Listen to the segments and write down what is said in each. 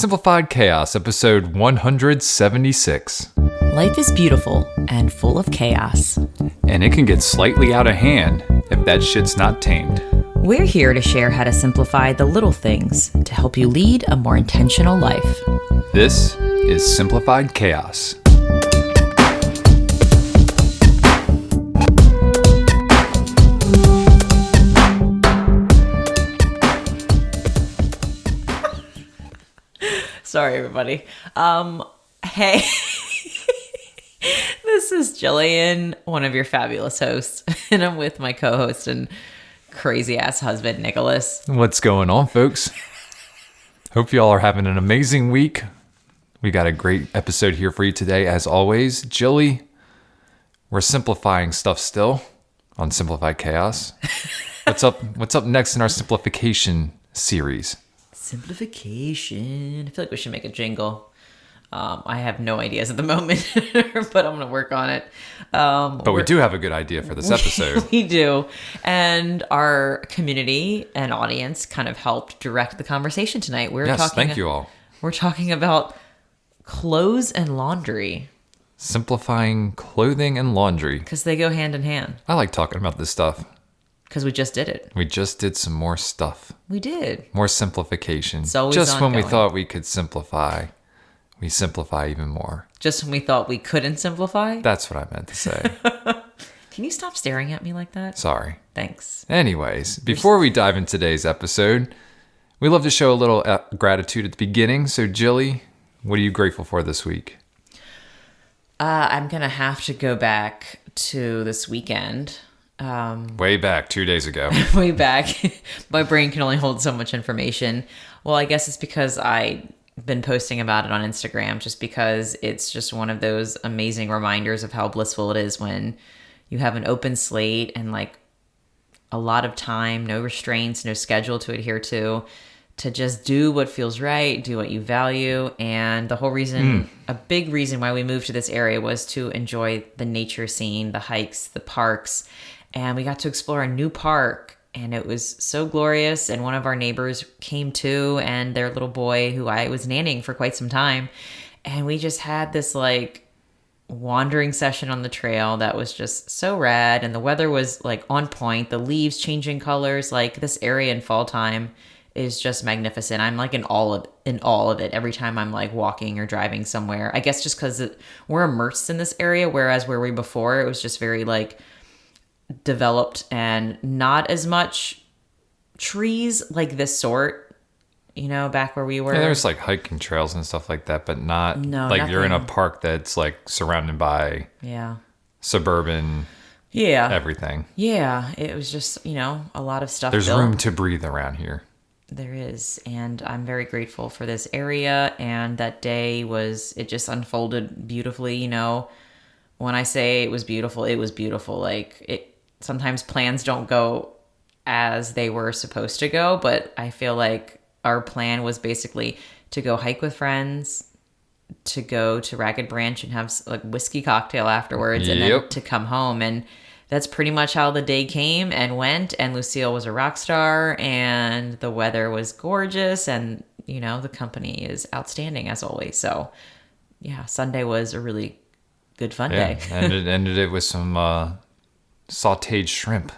Simplified Chaos, episode 176. Life is beautiful and full of chaos. And it can get slightly out of hand if that shit's not tamed. We're here to share how to simplify the little things to help you lead a more intentional life. This is Simplified Chaos. Sorry, everybody. Hey, this is Jillian, one of your fabulous hosts, and I'm with my co-host and crazy-ass husband, Nicholas. What's going on, folks? Hope you all are having an amazing week. We got a great episode here for you today, as always. Jilly, we're simplifying stuff still on Simplified Chaos. What's up next in our simplification series? Simplification. I feel like we should make a jingle. I have no ideas at the moment, but I'm going to work on it. But we do have a good idea for this episode. We do. And our community and audience kind of helped direct the conversation tonight. Thank you all. We're talking about clothes and laundry. Simplifying clothing and laundry. Because they go hand in hand. I like talking about this stuff. Because we just did it. We just did some more stuff. We did. More simplification. It's always just ongoing. when we thought we could simplify, we simplify even more. Just when we thought we couldn't simplify? That's what I meant to say. Can you stop staring at me like that? Sorry. Thanks. Anyways, before we dive into today's episode, we love to show a little gratitude at the beginning. So, Jilly, what are you grateful for this week? I'm going to have to go back to this weekend. Way back, 2 days ago. Way back. My brain can only hold so much information. Well, I guess it's because I've been posting about it on Instagram, just because it's just one of those amazing reminders of how blissful it is when you have an open slate and like a lot of time, no restraints, no schedule to adhere to just do what feels right, do what you value. And the whole reason, a big reason why we moved to this area was to enjoy the nature scene, the hikes, the parks. And we got to explore a new park, and it was so glorious. And one of our neighbors came too, and their little boy, who I was nannying for quite some time. And we just had this like wandering session on the trail that was just so rad. And the weather was like on point, the leaves changing colors. Like this area in fall time is just magnificent. I'm like in awe of it every time I'm like walking or driving somewhere. I guess just because we're immersed in this area, whereas where we were before, it was just very like developed and not as much trees like this sort, you know, back where we were. Yeah, there's like hiking trails and stuff like that, but not like nothing. You're in a park that's like surrounded by suburban everything. Yeah, it was just, you know, a lot of stuff. There's built. room to breathe around here. There is, and I'm very grateful for this area, and that day it just unfolded beautifully, you know. When I say it was beautiful, it was beautiful. Like sometimes plans don't go as they were supposed to go, but I feel like our plan was basically to go hike with friends, to go to Ragged Branch and have a whiskey cocktail afterwards, and then to come home. And that's pretty much how the day came and went. And Lucille was a rock star, and the weather was gorgeous, and you know, the company is outstanding as always. So yeah, Sunday was a really good fun day. And it ended it with some sautéed shrimp.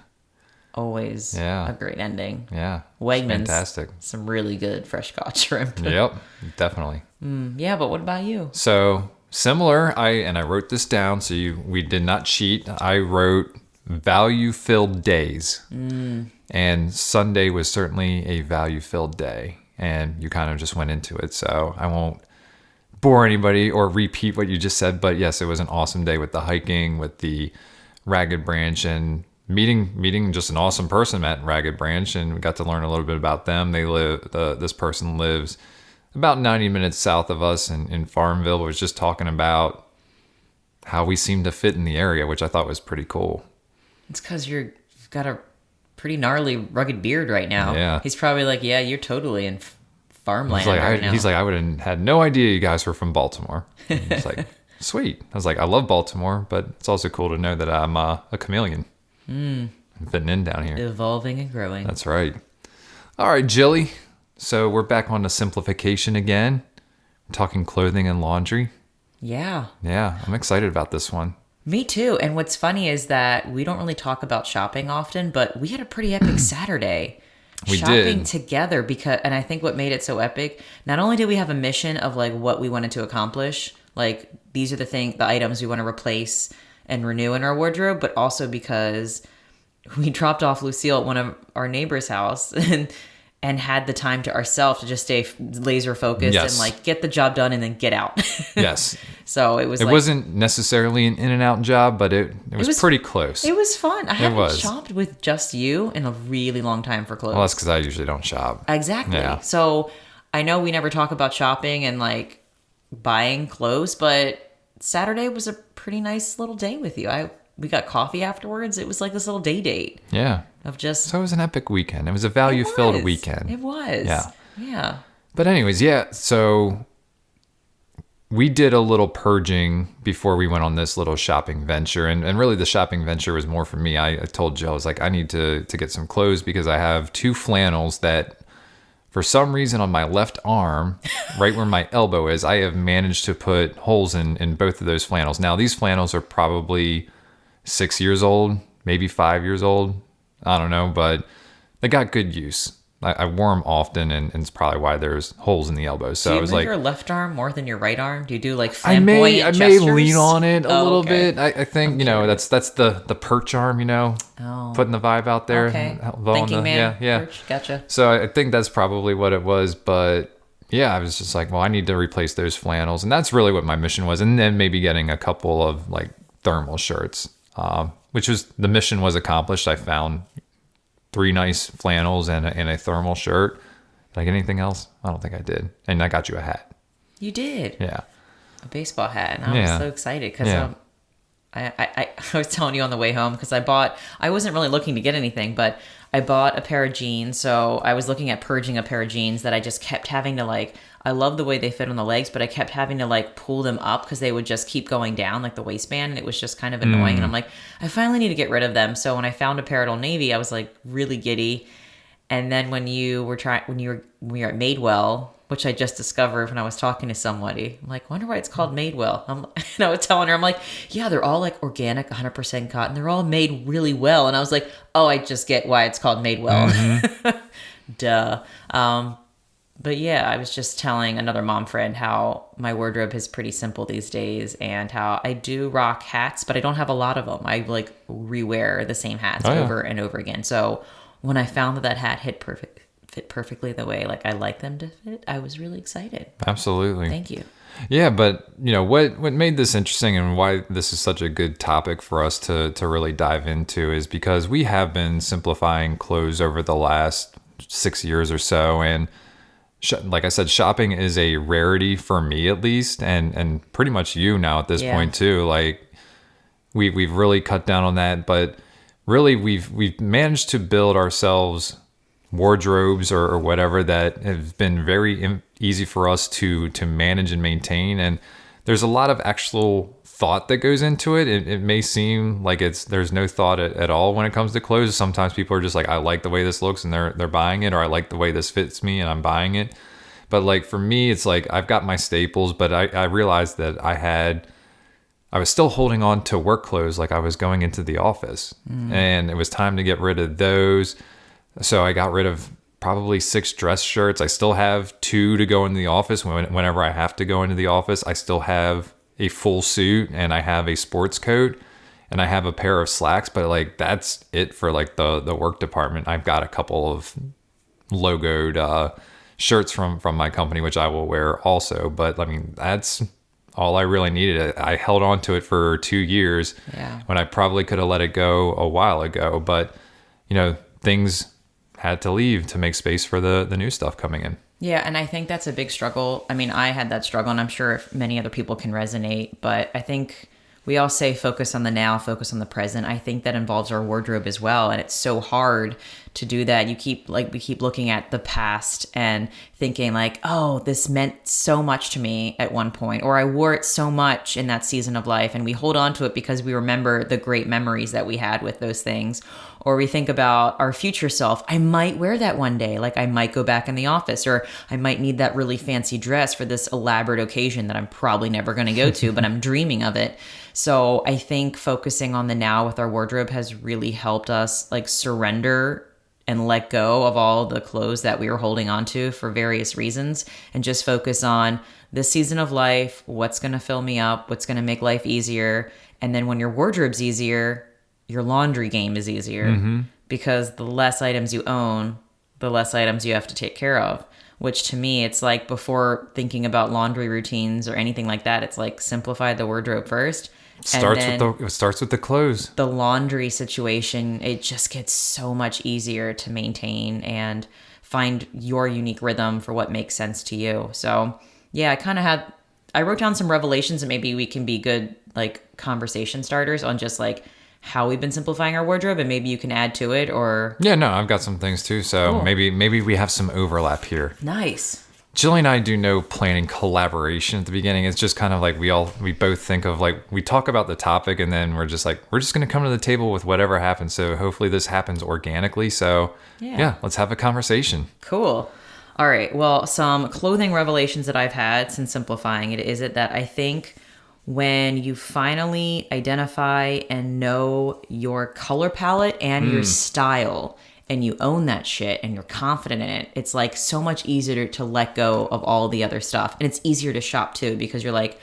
Always a great ending. Yeah. Wegmans. Fantastic. Some really good fresh caught shrimp. Yep, definitely. Yeah, but what about you? So similar, I wrote this down, so we did not cheat. I wrote value-filled days. And Sunday was certainly a value-filled day. And you kind of just went into it, so I won't bore anybody or repeat what you just said, but yes, it was an awesome day with the hiking, with the Ragged Branch, and meeting just an awesome person at Ragged Branch, and we got to learn a little bit about them. This person lives about 90 minutes south of us in Farmville. Was just talking about how we seem to fit in the area, which I thought was pretty cool. It's because you've got a pretty gnarly, rugged beard right now. Yeah. He's probably like, yeah, you're totally in farmland now. He's like, I would have had no idea you guys were from Baltimore. It's like, sweet. I was like, I love Baltimore, but it's also cool to know that I'm a chameleon. I'm fitting in down here. Evolving and growing. That's right. All right, Jilly. So we're back on to simplification again. talking clothing and laundry. Yeah. Yeah, I'm excited about this one. Me too. And what's funny is that we don't really talk about shopping often, but we had a pretty epic Saturday. We shopping did. together and I think what made it so epic, not only did we have a mission of like what we wanted to accomplish, like these are the items we want to replace and renew in our wardrobe, but also because we dropped off Lucille at one of our neighbor's house and had the time to ourselves to just stay laser focused Yes. and like get the job done and then get out. Yes. So it wasn't necessarily an in and out job, but it was pretty close. It was fun. I haven't was. shopped with just you in a really long time for clothes. Well, that's because I usually don't shop. Exactly. Yeah. So I know we never talk about shopping and like buying clothes, but Saturday was a pretty nice little day with you. We got coffee afterwards. It was like this little day date Yeah. of just. So it was an epic weekend. It was a value-filled weekend. It was. Yeah. Yeah. But anyways, yeah, so we did a little purging before we went on this little shopping venture. And really the shopping venture was more for me. I told Jill, I was like, I need to get some clothes because I have 2 flannels that for some reason on my left arm, right where my elbow is, I have managed to put holes in both of those flannels. Now, these flannels are probably 6 years old, maybe 5 years old. I don't know, but they got good use. I wore them often, and it's probably why there's holes in the elbows. So Do you I was move like, your left arm more than your right arm? Do you do like I flamboyant may gestures? lean on it a little okay. bit. I think that's the perch arm, putting the vibe out there. Okay. Thinking Thinking man. Yeah. Perch. Gotcha. So I think that's probably what it was. But yeah, I was just like, well, I need to replace those flannels, and that's really what my mission was. And then maybe getting a couple of like thermal shirts, which was the mission was accomplished. I found 3 nice flannels and a thermal shirt. Did I get anything else? I don't think I did. And I got you a hat. You did. Yeah. A baseball hat. And I was so excited because I was telling you on the way home because I wasn't really looking to get anything, but I bought a pair of jeans. So I was looking at purging a pair of jeans that I just kept having to like, I love the way they fit on the legs, but I kept having to like pull them up because they would just keep going down like the waistband. And it was just kind of annoying. And I'm like, I finally need to get rid of them. So when I found a pair at Old Navy, I was like really giddy. And then when we were at Madewell, which I just discovered when I was talking to somebody, I'm like, wonder why it's called Madewell. And I was telling her, I'm like, yeah, they're all like organic, 100% cotton. They're all made really well. And I was like, oh, I just get why it's called Madewell. Mm-hmm. Duh. But yeah, I was just telling another mom friend how my wardrobe is pretty simple these days and how I do rock hats, but I don't have a lot of them. I like rewear the same hats over and over again. So when I found that hat fit perfectly the way like I like them to fit, I was really excited. Absolutely. Thank you. Yeah, but what made this interesting and why this is such a good topic for us to really dive into is because we have been simplifying clothes over the last 6 years or so, and like I said, shopping is a rarity for me at least, and pretty much you now at this point too. Like we've really cut down on that, but really we've managed to build ourselves wardrobes or whatever that have been very easy for us to manage and maintain. And there's a lot of actual thought that goes into it. It may seem like there's no thought at all when it comes to clothes. Sometimes people are just like, I like the way this looks and they're buying it, or I like the way this fits me and I'm buying it. But like for me, it's like I've got my staples, but I realized that I was still holding on to work clothes like I was going into the office, and it was time to get rid of those. So I got rid of probably 6 dress shirts. I still have 2 to go into the office whenever I have to go into the office. I still have a full suit, and I have a sports coat, and I have a pair of slacks, but like that's it for like the work department. I've got a couple of logoed shirts from my company, which I will wear also. But I mean, that's all I really needed. I held on to it for 2 years when I probably could have let it go a while ago, but things had to leave to make space for the new stuff coming in. Yeah, and I think that's a big struggle. I mean, I had that struggle, and I'm sure many other people can resonate, but I think we all say focus on the now, focus on the present. I think that involves our wardrobe as well, and it's so hard to do that. We keep looking at the past and thinking like, oh, this meant so much to me at one point, or I wore it so much in that season of life, and we hold on to it because we remember the great memories that we had with those things. Or we think about our future self. I might wear that one day. Like I might go back in the office, or I might need that really fancy dress for this elaborate occasion that I'm probably never going to go to, but I'm dreaming of it. So I think focusing on the now with our wardrobe has really helped us like surrender and let go of all the clothes that we were holding on to for various reasons, and just focus on this season of life, what's going to fill me up, what's going to make life easier. And then when your wardrobe's easier, your laundry game is easier, because the less items you own, the less items you have to take care of, which to me, it's like before thinking about laundry routines or anything like that, it's like simplify the wardrobe first. It starts with the clothes. The laundry situation, it just gets so much easier to maintain and find your unique rhythm for what makes sense to you. So yeah, I wrote down some revelations, and maybe we can be good like conversation starters on just like how we've been simplifying our wardrobe, and maybe you can add to it. Or Yeah, no, I've got some things too. So Cool. maybe we have some overlap here. Nice. Jilly and I do no planning collaboration at the beginning. It's just kind of like we both think of like, we talk about the topic, and then we're just going to come to the table with whatever happens. So hopefully this happens organically. So yeah, let's have a conversation. Cool. All right. Well, some clothing revelations that I've had since simplifying it is that I think when you finally identify and know your color palette and your style, and you own that shit and you're confident in it, it's like so much easier to let go of all the other stuff. And it's easier to shop too, because you're like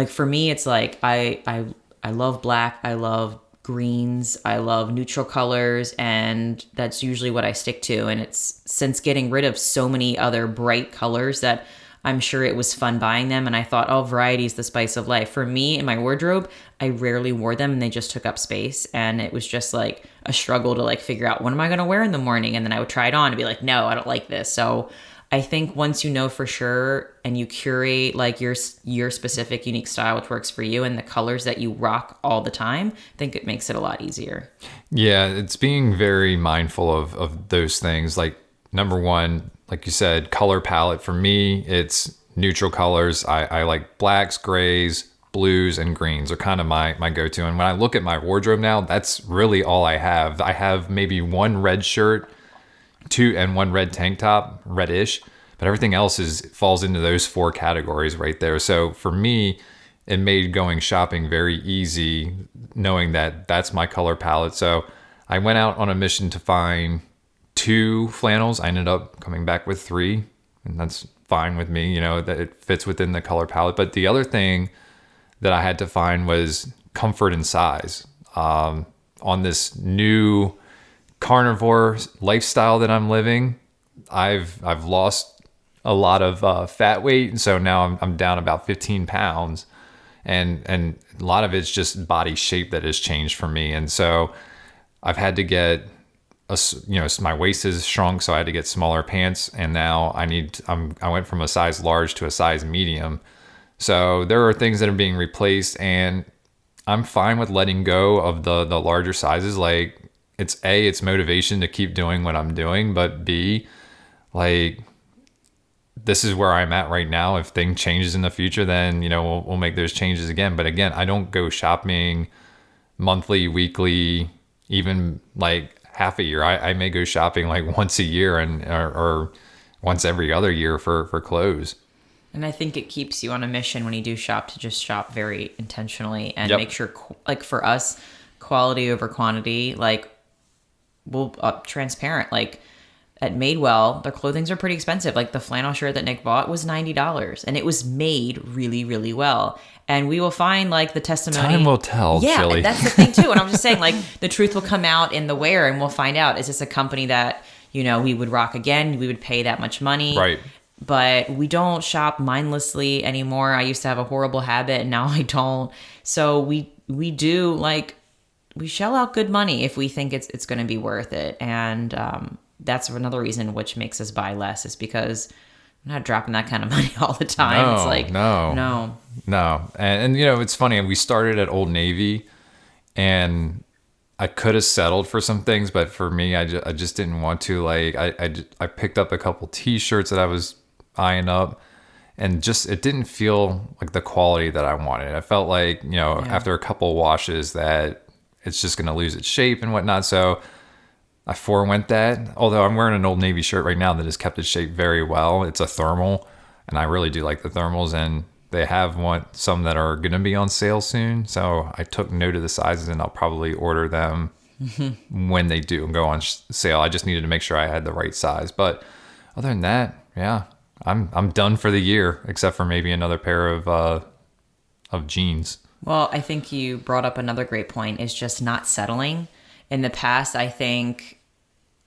for me, it's like I love black, I love greens, I love neutral colors, and that's usually what I stick to. And it's since getting rid of so many other bright colors that I'm sure it was fun buying them, and I thought, oh, variety is the spice of life. For me, in my wardrobe, I rarely wore them, and they just took up space, and it was just like a struggle to like figure out, what am I going to wear in the morning? And then I would try it on and be like, no, I don't like this. So I think once you know for sure, and you curate like your specific unique style, which works for you, and the colors that you rock all the time, I think it makes it a lot easier. Yeah, it's being very mindful of those things. Like number one, like you said, color palette. For me, it's neutral colors. I like blacks, grays, blues, and greens are kind of my go-to. And when I look at my wardrobe now, that's really all I have. I have maybe one red shirt, and one red tank top, reddish, but everything else falls into those four categories right there. So for me, it made going shopping very easy, knowing that that's my color palette. So I went out on a mission to find 2 flannels. I ended up coming back with 3, and that's fine with me, that it fits within the color palette. But the other thing that I had to find was comfort and size. On this new carnivore lifestyle that I'm living, I've lost a lot of fat weight, and so now I'm down about 15 pounds, and a lot of it's just body shape that has changed for me. And so I've had to get my waist is shrunk, so I had to get smaller pants, and now I went from a size large to a size medium. So there are things that are being replaced, and I'm fine with letting go of the larger sizes. Like it's motivation to keep doing what I'm doing, but B, like this is where I'm at right now. If thing changes in the future, then we'll make those changes again. But again, I don't go shopping monthly, weekly, even like half a year. I may go shopping like once a year or once every other year for clothes. And I think it keeps you on a mission when you do shop to just shop very intentionally and make sure, like for us, quality over quantity. Like we'll transparent. Like at Madewell, their clothings are pretty expensive. Like the flannel shirt that Nick bought was $90, and it was made really, really well. And we will find like the testimony. Time will tell, yeah, Chili. That's the thing too. And I'm just saying, like the truth will come out in the wear, and we'll find out, is this a company that we would rock again? We would pay that much money, right? But we don't shop mindlessly anymore. I used to have a horrible habit, and now I don't. So we do we shell out good money if we think it's going to be worth it, and that's another reason which makes us buy less, is because I'm not dropping that kind of money all the time. No, it's like no. And it's funny. We started at Old Navy, and I could have settled for some things, but for me, I just didn't want to. Like, I picked up a couple t-shirts that I was eyeing up, and just it didn't feel like the quality that I wanted. I felt like, after a couple washes that it's just going to lose its shape and whatnot. So I forewent that. Although I'm wearing an Old Navy shirt right now that has kept its shape very well. It's a thermal, and I really do like the thermals, and they have some that are going to be on sale soon. So I took note of the sizes, and I'll probably order them when they do go on sale. I just needed to make sure I had the right size. But other than that, yeah, I'm done for the year, except for maybe another pair of jeans. Well, I think you brought up another great point, is just not settling. In the past, I think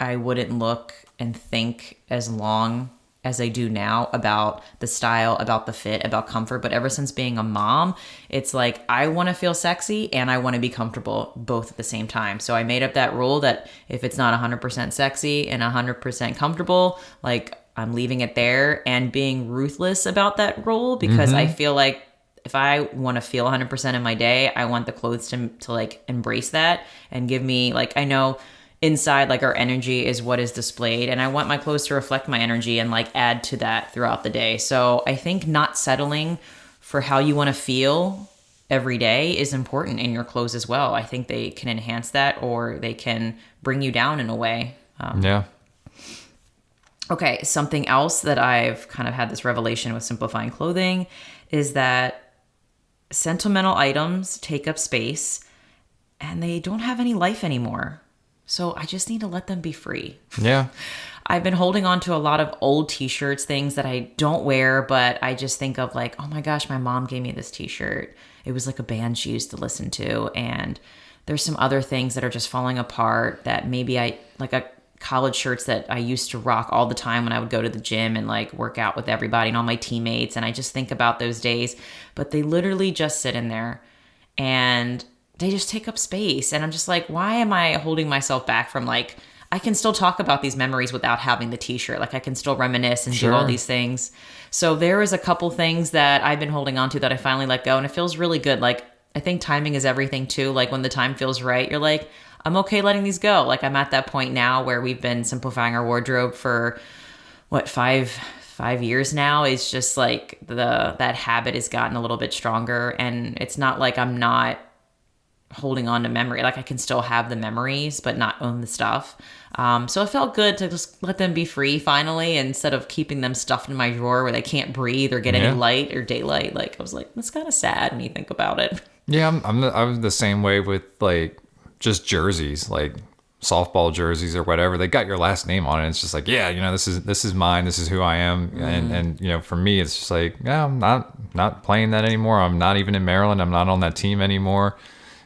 I wouldn't look and think as long as I do now about the style, about the fit, about comfort. But ever since being a mom, it's like I want to feel sexy and I want to be comfortable both at the same time. So I made up that rule that if it's not 100% sexy and 100% comfortable, like I'm leaving it there and being ruthless about that rule, because I feel like if I want to feel 100% in my day, I want the clothes to like embrace that and give me, like, I know inside, like, our energy is what is displayed, and I want my clothes to reflect my energy and like add to that throughout the day. So I think not settling for how you want to feel every day is important in your clothes as well. I think they can enhance that, or they can bring you down in a way. Yeah. Okay, something else that I've kind of had this revelation with simplifying clothing is that sentimental items take up space and they don't have any life anymore. So I just need to let them be free. Yeah. I've been holding on to a lot of old t-shirts, things that I don't wear, but I just think of like, oh my gosh, my mom gave me this t-shirt. It was like a band she used to listen to. And there's some other things that are just falling apart that maybe college shirts that I used to rock all the time when I would go to the gym and like work out with everybody and all my teammates. And I just think about those days, but they literally just sit in there and they just take up space. And I'm just like, why am I holding myself back from, like, I can still talk about these memories without having the t-shirt. Like I can still reminisce and do all these things. So there is a couple things that I've been holding on to that I finally let go, and it feels really good. Like, I think timing is everything too. Like when the time feels right, you're like, I'm okay letting these go. Like I'm at that point now where we've been simplifying our wardrobe for five years now. It's just like that habit has gotten a little bit stronger, and it's not like I'm not holding on to memory. Like I can still have the memories, but not own the stuff. So it felt good to just let them be free finally, instead of keeping them stuffed in my drawer where they can't breathe or get any light or daylight. Like I was like, that's kind of sad when you think about it. Yeah, I'm the same way with like just jerseys, like softball jerseys or whatever. They got your last name on it. It's just like, yeah, this is mine. This is who I am. And for me, it's just like, yeah, I'm not playing that anymore. I'm not even in Maryland. I'm not on that team anymore.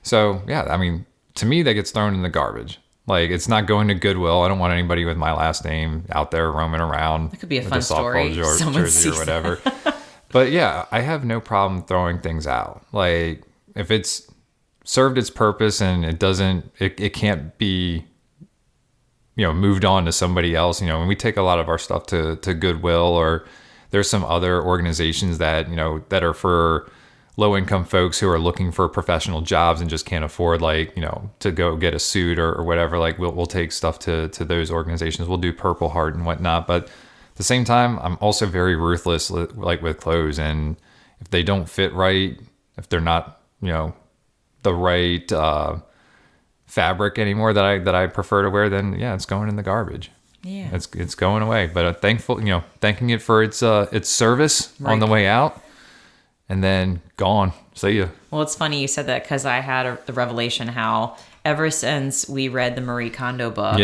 So yeah, I mean, to me, that gets thrown in the garbage. Like it's not going to Goodwill. I don't want anybody with my last name out there roaming around. It could be a fun story. Jersey or whatever. But yeah, I have no problem throwing things out. Like if it's served its purpose and it can't be, moved on to somebody else. When we take a lot of our stuff to Goodwill, or there's some other organizations that, that are for low income folks who are looking for professional jobs and just can't afford to go get a suit or whatever. Like we'll take stuff to those organizations. We'll do Purple Heart and whatnot. But at the same time, I'm also very ruthless, like with clothes. And if they don't fit right, if they're not, the right fabric anymore that I prefer to wear, then yeah, it's going in the garbage. Yeah, it's going away. But thanking it for its service on the way out, and then gone. See ya. Well, it's funny you said that, because I had the revelation how ever since we read the Marie Kondo book,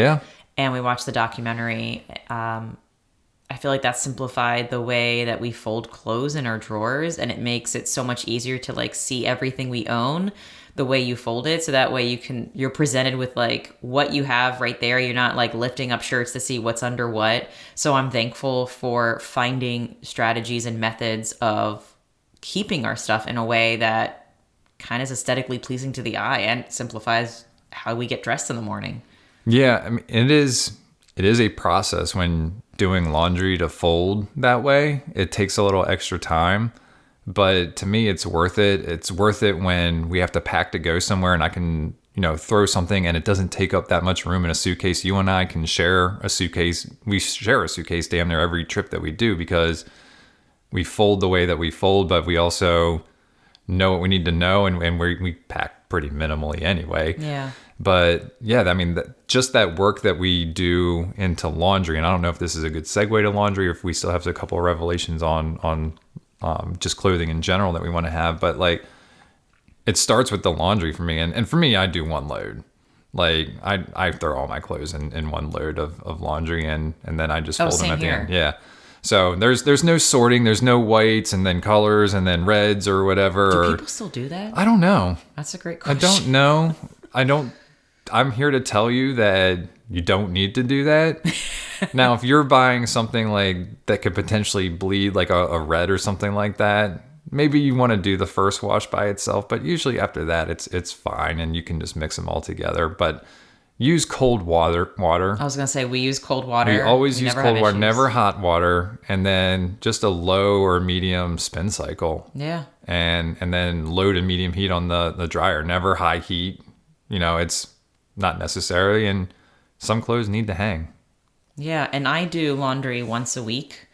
and we watched the documentary, I feel like that simplified the way that we fold clothes in our drawers, and it makes it so much easier to like see everything we own the way you fold it. So that way you're presented with like what you have right there. You're not like lifting up shirts to see what's under what. So I'm thankful for finding strategies and methods of keeping our stuff in a way that kind of is aesthetically pleasing to the eye and simplifies how we get dressed in the morning. Yeah, I mean, it is a process when doing laundry to fold that way. It takes a little extra time, but to me, it's worth it. It's worth it when we have to pack to go somewhere and I can, throw something and it doesn't take up that much room in a suitcase. You and I can share a suitcase. We share a suitcase damn near every trip that we do because we fold the way that we fold, but we also know what we need to know, and we pack pretty minimally anyway. Yeah. But yeah, I mean, just that work that we do into laundry, and I don't know if this is a good segue to laundry or if we still have a couple of revelations on just clothing in general that we want to have, but like, it starts with the laundry for me. And for me, I do one load. Like I throw all my clothes in one load of laundry and then I just fold them at the end. Yeah. So there's no sorting. There's no whites and then colors and then reds or whatever. Do people still do that? I don't know. That's a great question. I don't know. I'm here to tell you that you don't need to do that. Now, if you're buying something like that could potentially bleed like a red or something like that, maybe you want to do the first wash by itself, but usually after that, it's fine and you can just mix them all together. But use cold water. I was going to say, we use cold water. We always use cold water, never hot water. And then just a low or medium spin cycle. Yeah. And then low to medium heat on the dryer, never high heat. It's not necessary. And some clothes need to hang. Yeah. And I do laundry once a week.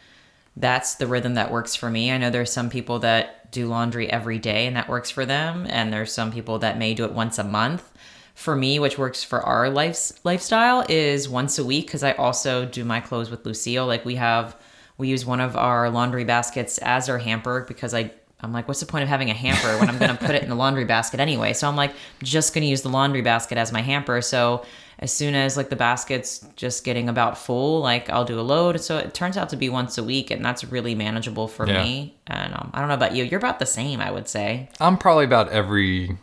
That's the rhythm that works for me. I know there's some people that do laundry every day and that works for them. And there's some people that may do it once a month. For me, which works for our lifestyle, is once a week, because I also do my clothes with Lucille. Like we use one of our laundry baskets as our hamper because I'm like, what's the point of having a hamper when I'm going to put it in the laundry basket anyway? So I'm like, just going to use the laundry basket as my hamper. So as soon as like the basket's just getting about full, like I'll do a load. So it turns out to be once a week, and that's really manageable for me. And I don't know about you. You're about the same, I would say. I'm probably about every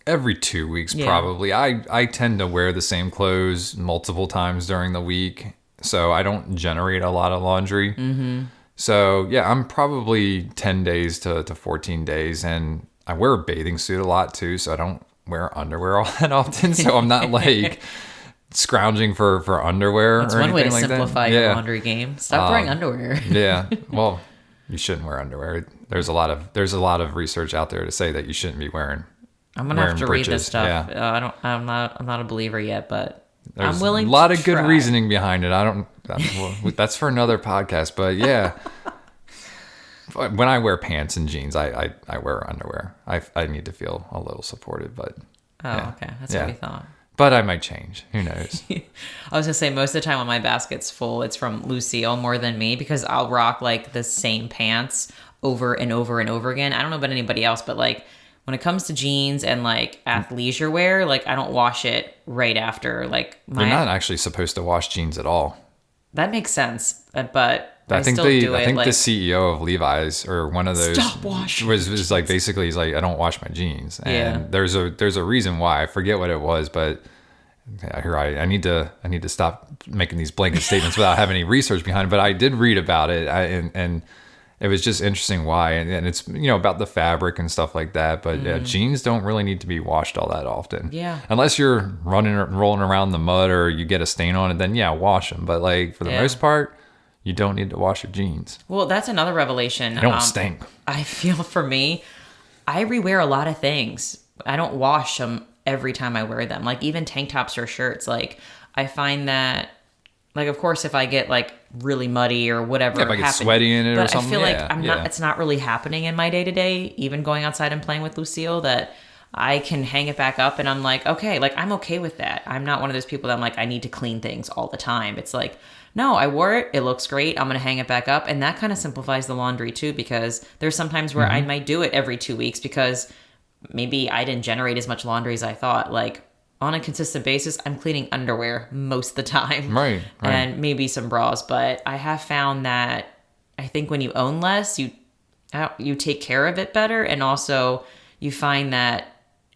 2 weeks, probably. I tend to wear the same clothes multiple times during the week, so I don't generate a lot of laundry. Mm-hmm. So yeah, I'm probably 10 days to 14 days, and I wear a bathing suit a lot too, so I don't wear underwear all that often. So I'm not like scrounging for underwear. That's or one way to like simplify your laundry game. Stop wearing underwear. Yeah, well, you shouldn't wear underwear. There's a lot of research out there to say that you shouldn't be wearing. I'm gonna have to britches. read this stuff. Yeah. I'm not a believer yet, but there's I'm willing. A lot to of good try. reasoning behind it. That's for another podcast. But yeah, when I wear pants and jeans, I wear underwear. I need to feel a little supported. But okay, that's what we thought. But I might change. Who knows? I was gonna say, most of the time when my basket's full, it's from Lucille more than me, because I'll rock like the same pants over and over and over again. I don't know about anybody else, but like, when it comes to jeans and like athleisure wear, like I don't wash it right after. Like you're not actually supposed to wash jeans at all. That makes sense, but I think still do it. I think like, the CEO of Levi's or one of those stop washing was like basically he's like, I don't wash my jeans, and there's a reason why. I forget what it was, but I need to stop making these blanket statements without having any research behind it. But I did read about it, and it was just interesting why, and it's about the fabric and stuff like that. But yeah, jeans don't really need to be washed all that often. Yeah. Unless you're rolling around in the mud or you get a stain on it, then wash them. But like for the most part, you don't need to wash your jeans. Well, that's another revelation. They don't stink. I feel for me, I rewear a lot of things. I don't wash them every time I wear them. Like even tank tops or shirts. Like I find that, like, of course, if I get like really muddy or whatever, if I get sweaty in it or something, I feel like I'm not. It's not really happening in my day to day. Even going outside and playing with Lucille, that I can hang it back up, and I'm like, okay, like I'm okay with that. I'm not one of those people that I'm like, I need to clean things all the time. It's like, no, I wore it. It looks great. I'm gonna hang it back up, and that kind of simplifies the laundry too, because there's sometimes where I might do it every 2 weeks because maybe I didn't generate as much laundry as I thought. Like, on a consistent basis, I'm cleaning underwear most of the time. Right. And maybe some bras. But I have found that I think when you own less, you take care of it better. And also you find that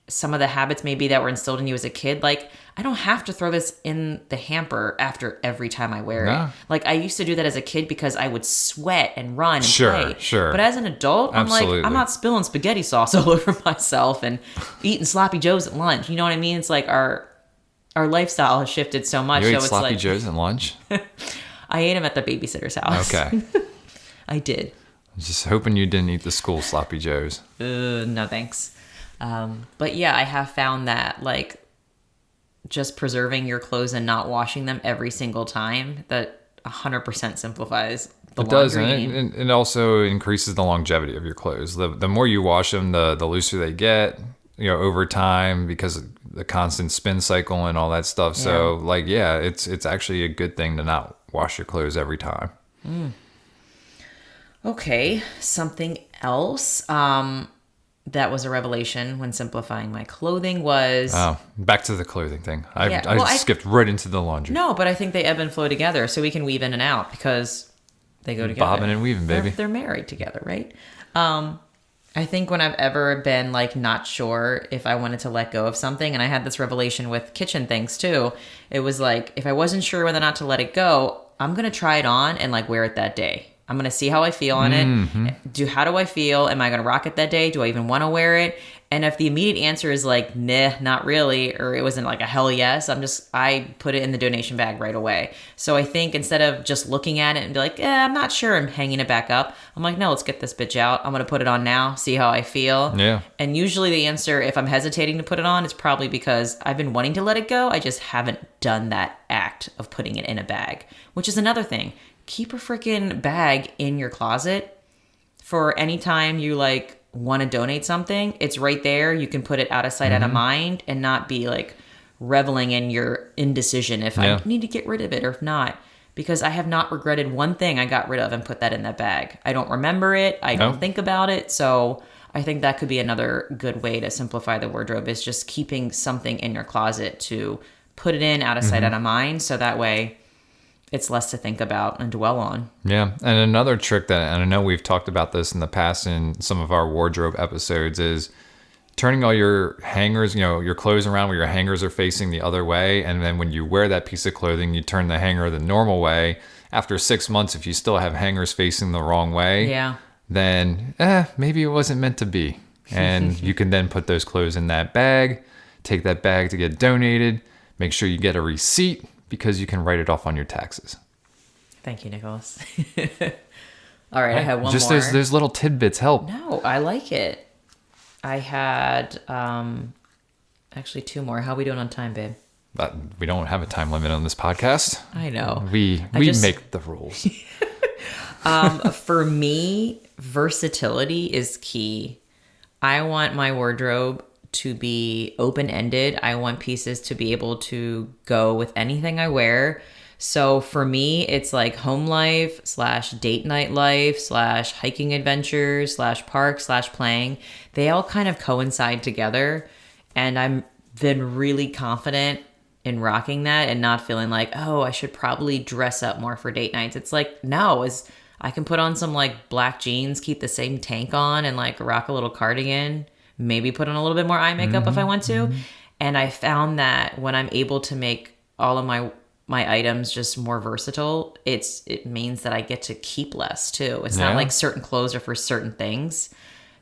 some of the habits maybe that were instilled in you as a kid, like, I don't have to throw this in the hamper after every time I wear it. Like, I used to do that as a kid because I would sweat and run and play. Sure. But as an adult, I'm like, I'm not spilling spaghetti sauce all over myself and eating sloppy joes at lunch. You know what I mean? It's like our lifestyle has shifted so much. You ate it's sloppy like, joes at lunch? I ate them at the babysitter's house. Okay. I did. I was just hoping you didn't eat the school sloppy joes. No, thanks. But yeah, I have found that like just preserving your clothes and not washing them every single time, that 100% simplifies the It does, laundry and game. it also increases the longevity of your clothes. The more you wash them, the looser they get, over time because of the constant spin cycle and all that stuff. So, like, yeah, it's actually a good thing to not wash your clothes every time. Okay, something else that was a revelation when simplifying my clothing was... Oh, back to the clothing thing. Yeah, I skipped right into the laundry. No, but I think they ebb and flow together, so we can weave in and out because they go together. Bobbing and weaving, baby. They're married together, right? I think when I've ever been like not sure if I wanted to let go of something, and I had this revelation with kitchen things too, it was like if I wasn't sure whether or not to let it go, I'm gonna try it on and like wear it that day. I'm gonna see how I feel on it. How do I feel? Am I gonna rock it that day? Do I even want to wear it? And if the immediate answer is like, nah, not really, or it wasn't like a hell yes, I put it in the donation bag right away. So I think instead of just looking at it and be like, I'm not sure, I'm hanging it back up, I'm like, no, let's get this bitch out. I'm going to put it on now, see how I feel. Yeah. And usually the answer, if I'm hesitating to put it on, it's probably because I've been wanting to let it go. I just haven't done that act of putting it in a bag, which is another thing. Keep a freaking bag in your closet for any time you like want to donate something. It's right there. You can put it out of sight, out of mind, and not be like reveling in your indecision if I need to get rid of it or if not. Because I have not regretted one thing I got rid of and put that in that bag. I don't remember it. I don't think about it. So I think that could be another good way to simplify the wardrobe, is just keeping something in your closet to put it in out of sight, out of mind. So that way it's less to think about and dwell on. Yeah. And another trick and I know we've talked about this in the past in some of our wardrobe episodes, is turning all your hangers, your clothes around where your hangers are facing the other way. And then when you wear that piece of clothing, you turn the hanger the normal way. After 6 months, if you still have hangers facing the wrong way, then maybe it wasn't meant to be. And you can then put those clothes in that bag, take that bag to get donated, make sure you get a receipt, because you can write it off on your taxes. Thank you, Nicholas. All right, I have one just more. Just those little tidbits help. No, I like it. I had actually two more. How are we doing on time, babe? But we don't have a time limit on this podcast. I know. We make the rules. For me, versatility is key. I want my wardrobe to be open-ended. I want pieces to be able to go with anything I wear. So for me, it's like home life / date night life / hiking adventures / park / playing. They all kind of coincide together. And I'm been really confident in rocking that and not feeling like, oh, I should probably dress up more for date nights. It's like, no, I can put on some like black jeans, keep the same tank on, and like rock a little cardigan. Maybe put on a little bit more eye makeup if I want to. And I found that when I'm able to make all of my items just more versatile, it means that I get to keep less too. It's not like certain clothes are for certain things.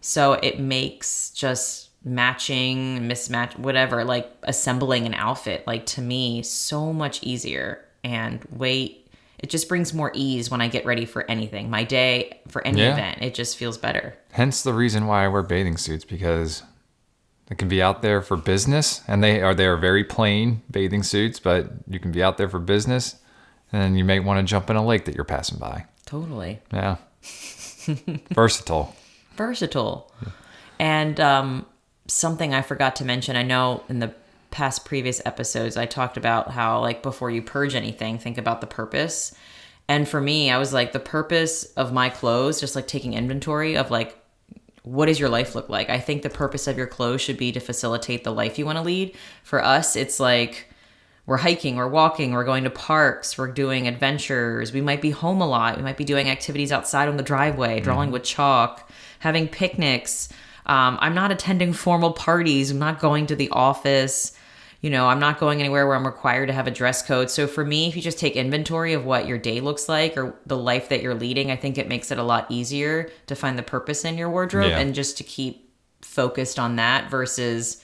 So it makes just matching, mismatch, whatever, like assembling an outfit, like to me, so much easier. And it just brings more ease when I get ready for anything. My day, for any event, it just feels better. Hence the reason why I wear bathing suits, because it can be out there for business, and they are very plain bathing suits, but you can be out there for business, and you may want to jump in a lake that you're passing by. Totally. Yeah. Versatile. Yeah. And something I forgot to mention, I know in the past previous episodes, I talked about how like before you purge anything, think about the purpose. And for me, I was like, the purpose of my clothes, just like taking inventory of like, what does your life look like? I think the purpose of your clothes should be to facilitate the life you want to lead. For us, it's like we're hiking, we're walking, we're going to parks, we're doing adventures. We might be home a lot. We might be doing activities outside on the driveway, drawing with chalk, having picnics. I'm not attending formal parties. I'm not going to the office. I'm not going anywhere where I'm required to have a dress code. So for me, if you just take inventory of what your day looks like or the life that you're leading, I think it makes it a lot easier to find the purpose in your wardrobe and just to keep focused on that versus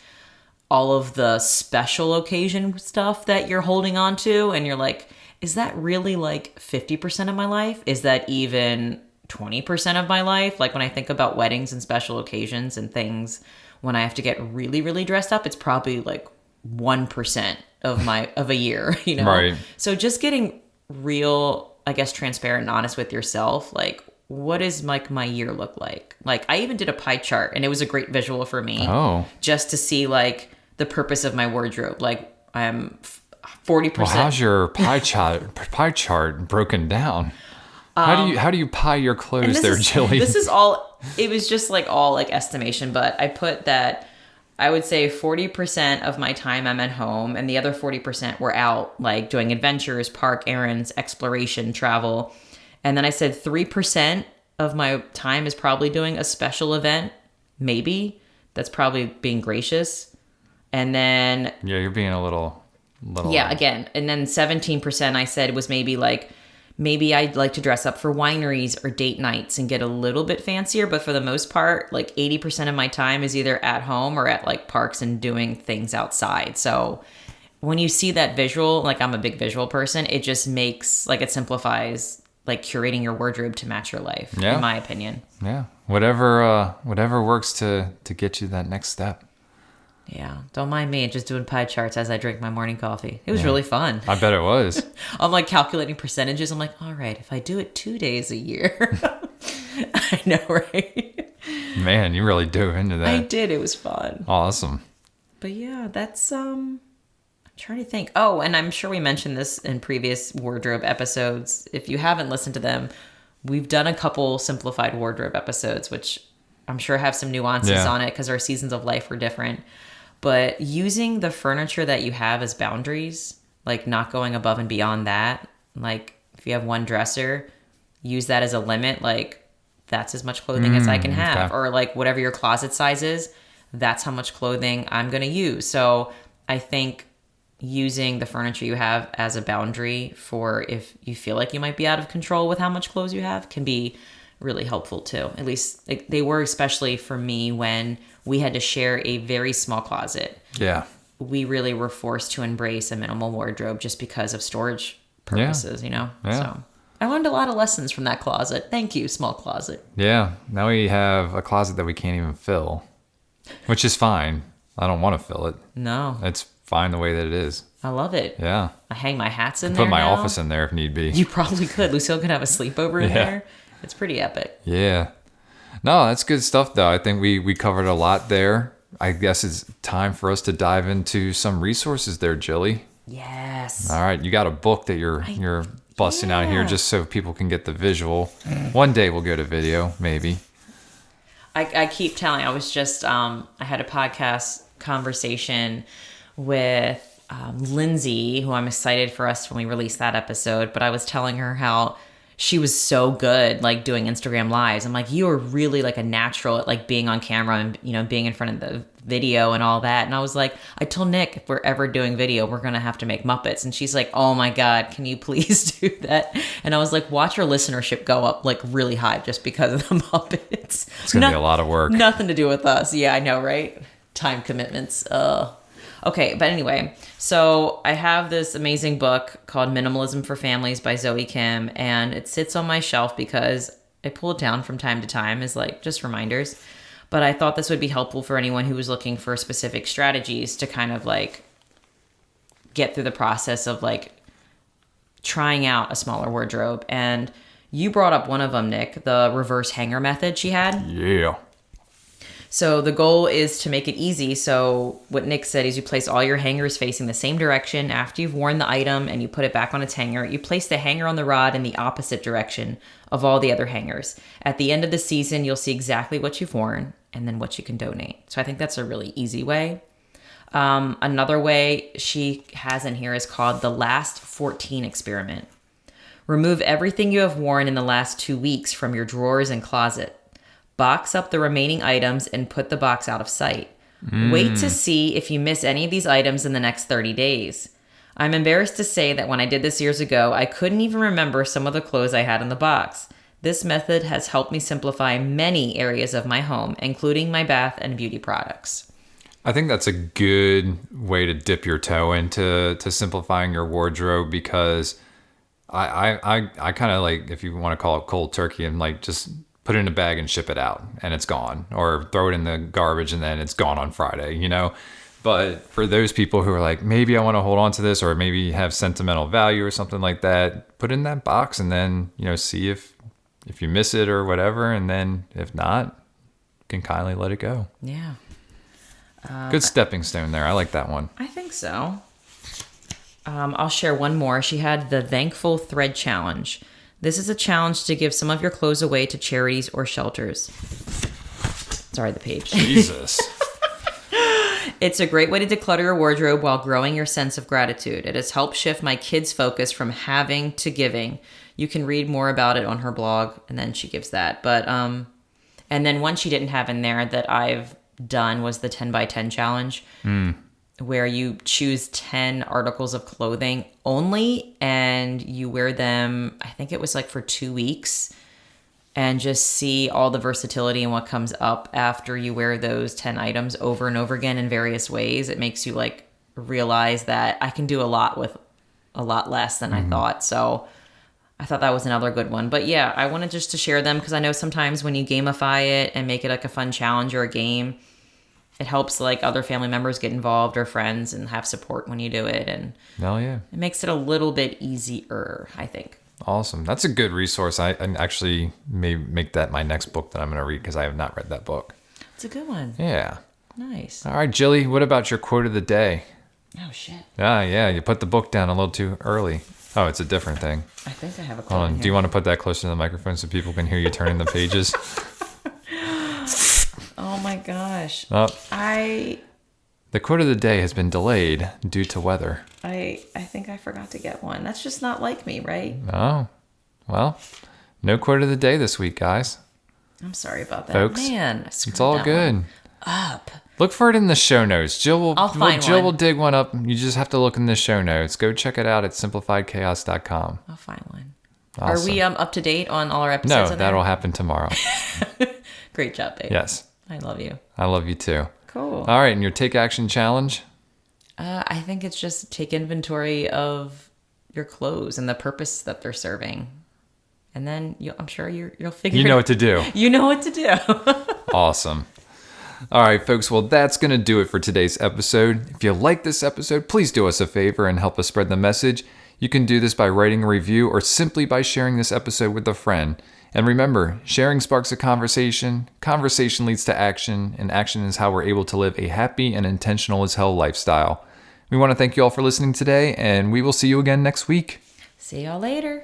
all of the special occasion stuff that you're holding on to. And you're like, is that really like 50% of my life? Is that even 20% of my life. Like when I think about weddings and special occasions and things, when I have to get really, really dressed up, it's probably like 1% of a year, you know? Right. So just getting real, I guess, transparent and honest with yourself, like, what does like my year look like? Like I even did a pie chart, and it was a great visual for me. Oh. Just to see like the purpose of my wardrobe. Like I'm 40%. Well, how's your pie chart broken down? How do you pie your clothes there, Jilly? This is all, it was just like all like estimation, but I put that I would say 40% of my time I'm at home, and the other 40% were out like doing adventures, park errands, exploration, travel. And then I said 3% of my time is probably doing a special event. Maybe. That's probably being gracious. And then... Yeah, you're being a little... Yeah, again. And then 17% I said was maybe I'd like to dress up for wineries or date nights and get a little bit fancier. But for the most part, like 80% of my time is either at home or at like parks and doing things outside. So when you see that visual, like I'm a big visual person, it just makes, like it simplifies like curating your wardrobe to match your life, in my opinion. Yeah. Whatever works to get you that next step. Yeah. Don't mind me just doing pie charts as I drink my morning coffee. It was really fun. I bet it was. I'm like calculating percentages. I'm like, all right, if I do it 2 days a year. I know, right? Man, you really dove into that. I did. It was fun. Awesome. But yeah, that's I'm trying to think. Oh, and I'm sure we mentioned this in previous wardrobe episodes. If you haven't listened to them, we've done a couple simplified wardrobe episodes, which I'm sure have some nuances on it because our seasons of life were different. But using the furniture that you have as boundaries, like not going above and beyond that, like if you have one dresser, use that as a limit, like that's as much clothing as I can have. Okay. Or like whatever your closet size is, that's how much clothing I'm going to use. So I think using the furniture you have as a boundary for if you feel like you might be out of control with how much clothes you have can be really helpful too. At least they were, especially for me when we had to share a very small closet. Yeah. We really were forced to embrace a minimal wardrobe just because of storage purposes, you know? Yeah. So I learned a lot of lessons from that closet. Thank you, small closet. Yeah. Now we have a closet that we can't even fill, which is fine. I don't want to fill it. No. It's fine the way that it is. I love it. Yeah. I hang my hats in there. Put my office in there if need be. You probably could. Lucille could have a sleepover in there. It's pretty epic. Yeah. No, that's good stuff, though. I think we covered a lot there. I guess it's time for us to dive into some resources there, Jilly. Yes. All right. You got a book that you're busting out here just so people can get the visual. One day we'll go to video, maybe. I keep telling, I was just, I had a podcast conversation with Lindsay, who I'm excited for us when we release that episode, but I was telling her how she was so good, like doing Instagram lives. I'm like, you are really like a natural at like being on camera and, you know, being in front of the video and all that. And I was like, I told Nick, if we're ever doing video, we're going to have to make Muppets. And she's like, oh my God, can you please do that? And I was like, watch your listenership go up like really high just because of the Muppets. It's going to be a lot of work. Nothing to do with us. Yeah, I know, right? Time commitments. Okay, but anyway, so I have this amazing book called Minimalism for Families by Zoe Kim, and it sits on my shelf because I pull it down from time to time as like just reminders. But I thought this would be helpful for anyone who was looking for specific strategies to kind of like get through the process of like trying out a smaller wardrobe. And you brought up one of them, Nick, the reverse hanger method she had. Yeah. So the goal is to make it easy. So what Nick said is you place all your hangers facing the same direction. After you've worn the item and you put it back on its hanger, you place the hanger on the rod in the opposite direction of all the other hangers. At the end of the season, you'll see exactly what you've worn and then what you can donate. So I think that's a really easy way. Another way she has in here is called the Last 14 experiment. Remove everything you have worn in the last 2 weeks from your drawers and closet. Box up the remaining items and put the box out of sight. Wait to see if you miss any of these items in the next 30 days. I'm embarrassed to say that when I did this years ago, I couldn't even remember some of the clothes I had in the box. This method has helped me simplify many areas of my home, including my bath and beauty products. I think that's a good way to dip your toe into simplifying your wardrobe because I kind of like, if you want to call it cold turkey, and like just put it in a bag and ship it out and it's gone, or throw it in the garbage and then it's gone on Friday, you know? But for those people who are like, maybe I want to hold on to this, or maybe have sentimental value or something like that, put it in that box and then, you know, see if you miss it or whatever. And then if not, you can kindly let it go. Yeah. Good stepping stone there. I like that one. I think so. I'll share one more. She had the Thankful Thread Challenge. This is a challenge to give some of your clothes away to charities or shelters. Sorry, the page. Jesus. It's a great way to declutter your wardrobe while growing your sense of gratitude. It has helped shift my kids' focus from having to giving. You can read more about it on her blog, and then she gives that. But and then one she didn't have in there that I've done was the 10 by 10 challenge, where you choose 10 articles of clothing only, and you wear them, I think it was like for 2 weeks, and just see all the versatility and what comes up after you wear those 10 items over and over again in various ways. It makes you like realize that I can do a lot with a lot less than I thought. So I thought that was another good one. But yeah, I wanted just to share them because I know sometimes when you gamify it and make it like a fun challenge or a game, it helps like other family members get involved or friends and have support when you do it. And Hell yeah. it makes it a little bit easier, I think. Awesome. That's a good resource. I actually may make that my next book that I'm going to read because I have not read that book. It's a good one. Yeah. Nice. All right, Jilly, what about your quote of the day? Oh, shit. Yeah, you put the book down a little too early. Oh, it's a different thing. I think I have a quote. Hold on. in Do you here. want to put that closer to the microphone so people can hear you turning the pages? Oh, my gosh. Oh, the quote of the day has been delayed due to weather. I think I forgot to get one. That's just not like me, right? Oh, well, no quote of the day this week, guys. I'm sorry about that. Folks, Man, I It's screwed all that good. one up. Look for it in the show notes. Jill I'll find will one. dig one up. You just have to look in the show notes. Go check it out at simplifiedchaos.com. I'll find one. Awesome. Are we up to date on all our episodes? No, on there? that'll happen tomorrow. Great job, babe. Yes. I love you. I love you too. Cool. All right, and your take action challenge? I think it's just take inventory of your clothes and the purpose that they're serving. And then I'm sure you'll figure You know what to do. You know what to do. Awesome. All right, folks. Well, that's going to do it for today's episode. If you like this episode, please do us a favor and help us spread the message. You can do this by writing a review or simply by sharing this episode with a friend. And remember, sharing sparks a conversation, conversation leads to action, and action is how we're able to live a happy and intentional as hell lifestyle. We want to thank you all for listening today, and we will see you again next week. See y'all later.